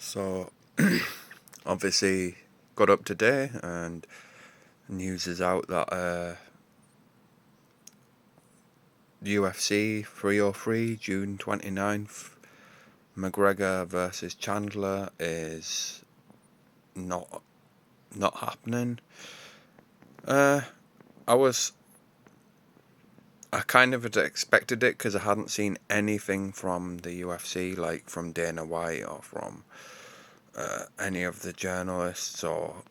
So, obviously, got up today, and news is out that UFC 303, June 29th, McGregor versus Chandler is not not happening. Uh, I was I kind of had expected it because I hadn't seen anything from the UFC, like from Dana White or from any of the journalists, or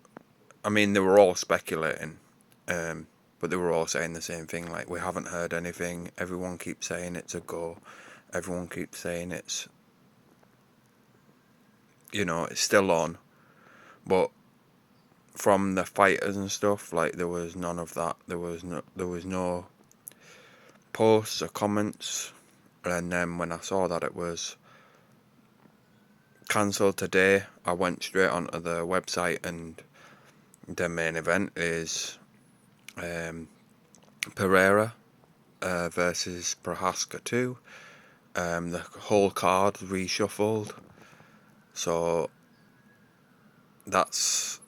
I mean, they were all speculating, but they were all saying the same thing. Like, we haven't heard anything. Everyone keeps saying it's a go. Everyone keeps saying it's still on. But from the fighters and stuff, like, there was none of that. There was no posts or comments. And then when I saw that it was cancelled today, I went straight onto the website, and the main event is Pereira versus Prohaska 2. The whole card reshuffled, so that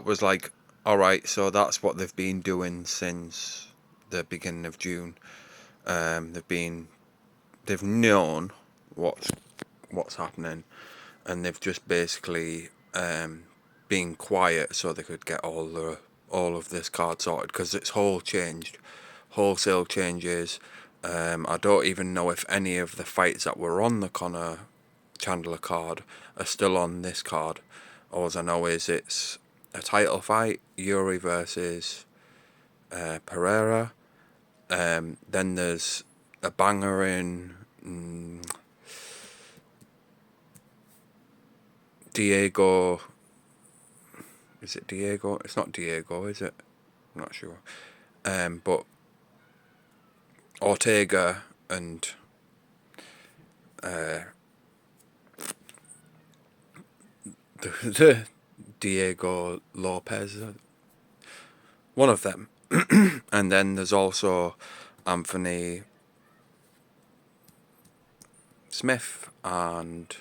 was like, alright, so that's what they've been doing since the beginning of June. They've known what's happening, and they've just basically been quiet so they could get all of this card sorted, because it's wholesale changes. I don't even know if any of the fights that were on the Conor Chandler card are still on this card. All I know is it's a title fight, Yuri versus Pereira. Then there's a banger in Diego. Is it Diego? It's not Diego, is it? I'm not sure. But Ortega and the Diego Lopez, one of them. And then there's also Anthony Smith and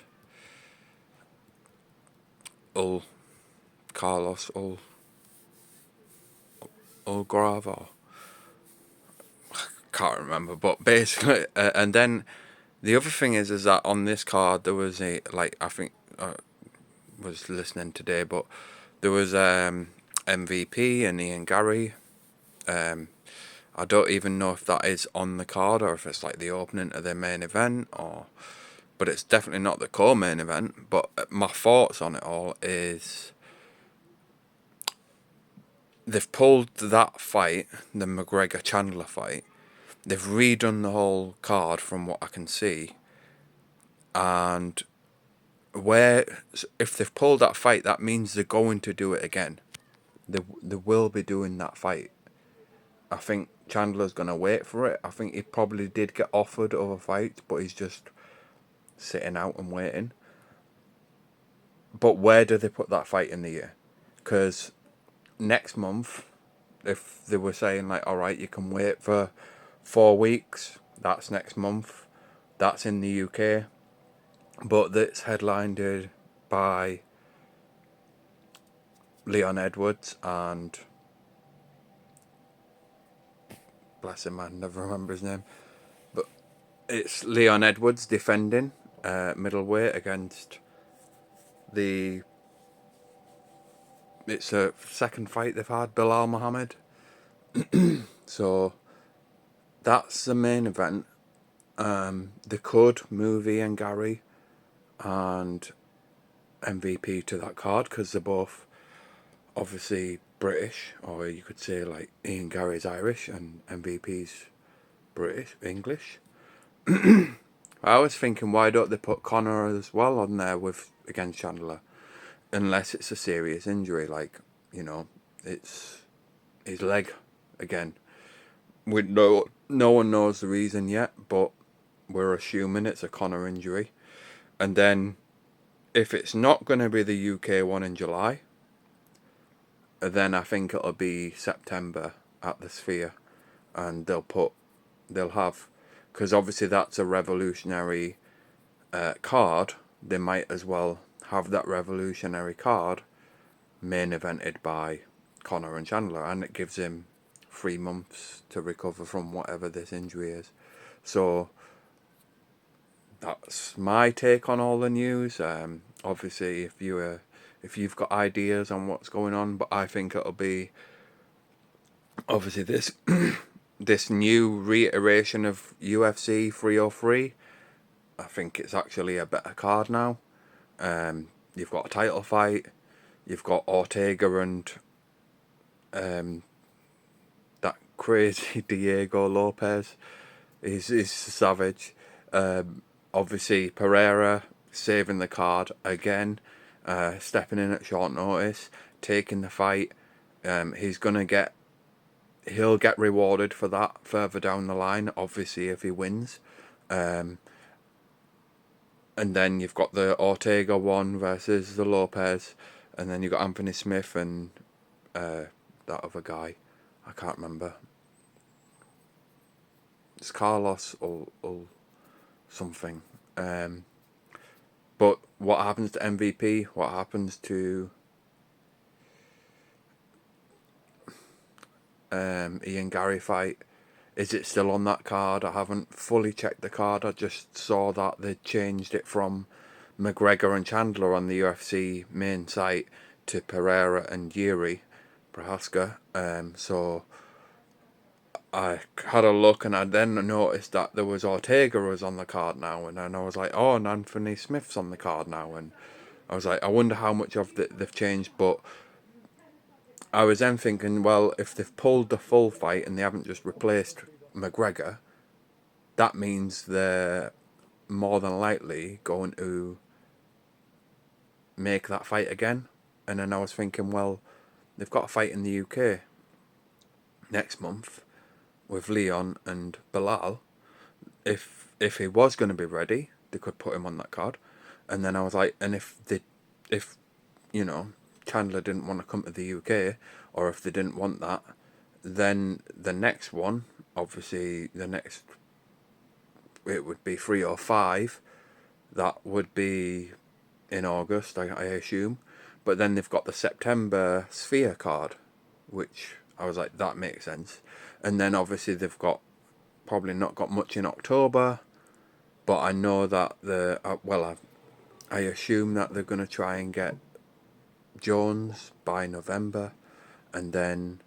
Carlos Ulgravo. Can't remember, but basically, and then the other thing is that on this card there was I think was listening today, but there was MVP and Ian Gary. I don't even know if that is on the card or if it's like the opening to the main event, but it's definitely not the co-main event. But my thoughts on it all is they've pulled that fight, the McGregor Chandler fight. They've redone the whole card from what I can see, and if they've pulled that fight, that means they're going to do it again. They will be doing that fight. I think Chandler's gonna wait for it. I think he probably did get offered other fights, but he's just sitting out and waiting. But where do they put that fight in the year? Because next month, if they were saying like, all right, you can wait for 4 weeks, that's next month. That's in the UK, but that's headlined by Leon Edwards and, bless him, I never remember his name, but it's Leon Edwards defending middleweight against it's a second fight they've had, Bilal Muhammad. So that's the main event. They could move Ian Gary and MVP to that card because they're both obviously British, or you could say like Ian Gary's Irish and MVP's British, English. I was thinking, why don't they put Conor as well on there against Chandler, unless it's a serious injury, like it's his leg again. No one knows the reason yet, but we're assuming it's a Conor injury. And then if it's not going to be the UK one in July, then I think it'll be September at the Sphere, and they'll have, because obviously that's a revolutionary card they might as well have that revolutionary card main evented by Conor and Chandler, and it gives him 3 months to recover from whatever this injury is. So that's my take on all the news. Obviously, if you've got ideas on what's going on, but I think it'll be obviously this this new reiteration of UFC 303. I think it's actually a better card now. You've got a title fight. You've got Ortega and that crazy Diego Lopez. He's savage. Obviously Pereira saving the card again, stepping in at short notice, taking the fight. He'll get rewarded for that further down the line, obviously, if he wins. And then you've got the Ortega one versus the Lopez, and then you've got Anthony Smith and that other guy. I can't remember. It's Carlos or something. But what happens to MVP? What happens to Ian Gary fight? Is it still on that card? I haven't fully checked the card. I just saw that they changed it from McGregor and Chandler on the UFC main site to Pereira and Yuri Prohaska. So I had a look, and I then noticed that there was Ortega was on the card now, and then I was like, oh, and Anthony Smith's on the card now, and I was like, I wonder how much of they've changed. But I was then thinking, well, if they've pulled the full fight and they haven't just replaced McGregor, that means they're more than likely going to make that fight again. And then I was thinking, well, they've got a fight in the UK next month with Leon and Bilal. If he was going to be ready, they could put him on that card. And then I was like, and if you know, Chandler didn't want to come to the UK, or if they didn't want that, then the next one, obviously it would be 3 or 5. That would be in August, I assume. But then they've got the September Sphere card, which I was like, that makes sense. And then obviously they've probably not got much in October, but I know that I assume that they're going to try and get Jones by November. And then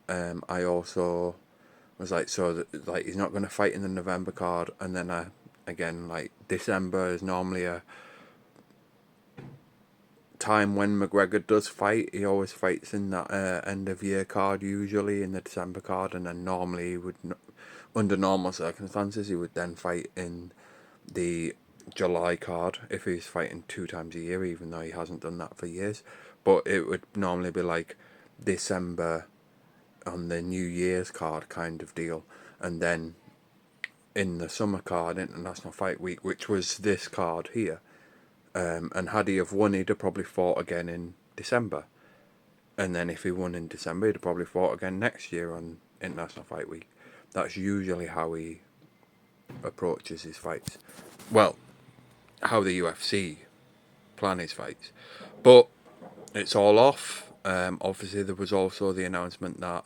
I also was like, he's not going to fight in the November card. And then again, like, December is normally a time when McGregor does fight. He always fights in that end of year card, usually in the December card, and then normally he would, under normal circumstances, he would then fight in the July card if he's fighting 2 times a year, even though he hasn't done that for years. But it would normally be like December on the New Year's card kind of deal, and then in the summer card, International Fight Week, which was this card here. And had he have won, he'd have probably fought again in December. And then if he won in December, he'd have probably fought again next year on International Fight Week. That's usually how he approaches his fights. Well, how the UFC plan his fights. But it's all off. Obviously, there was also the announcement that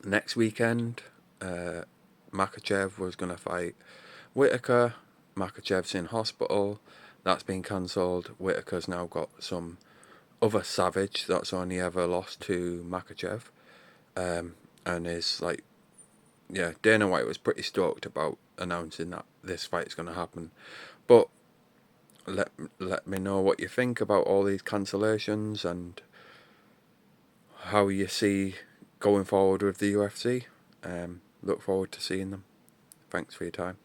next weekend, Makhachev was going to fight Whittaker. Makhachev's in hospital. That's been cancelled. Whittaker's now got some other savage that's only ever lost to Makhachev. And is like, yeah, Dana White was pretty stoked about announcing that this fight's going to happen. But let me know what you think about all these cancellations and how you see going forward with the UFC. Look forward to seeing them. Thanks for your time.